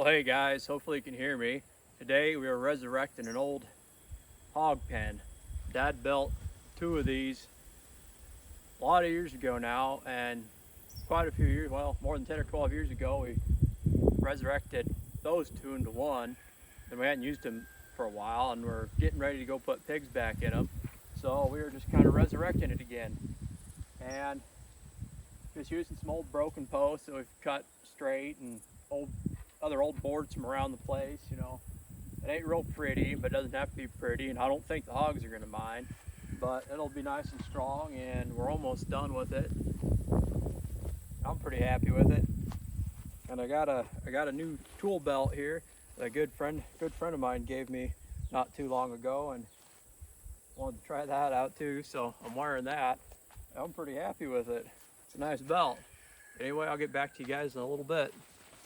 Well, hey guys, hopefully you can hear me. Today we are resurrecting an old hog pen. Dad built two of these a lot of years ago now, and quite a few years, well, more than 10 or 12 years ago, we resurrected those two into one, and we hadn't used them for a while, and we're getting ready to go put pigs back in them. So we were just kind of resurrecting it again, and just using some old broken posts that we've cut straight and other old boards from around the place. It ain't real pretty, but it doesn't have to be pretty, and I don't think the hogs are gonna mind, but it'll be nice and strong, and we're almost done with it. I'm pretty happy with it. And I got a new tool belt here that a good friend of mine gave me not too long ago, and wanted to try that out too, so I'm wearing that. I'm pretty happy with it. It's a nice belt. Anyway, I'll get back to you guys in a little bit.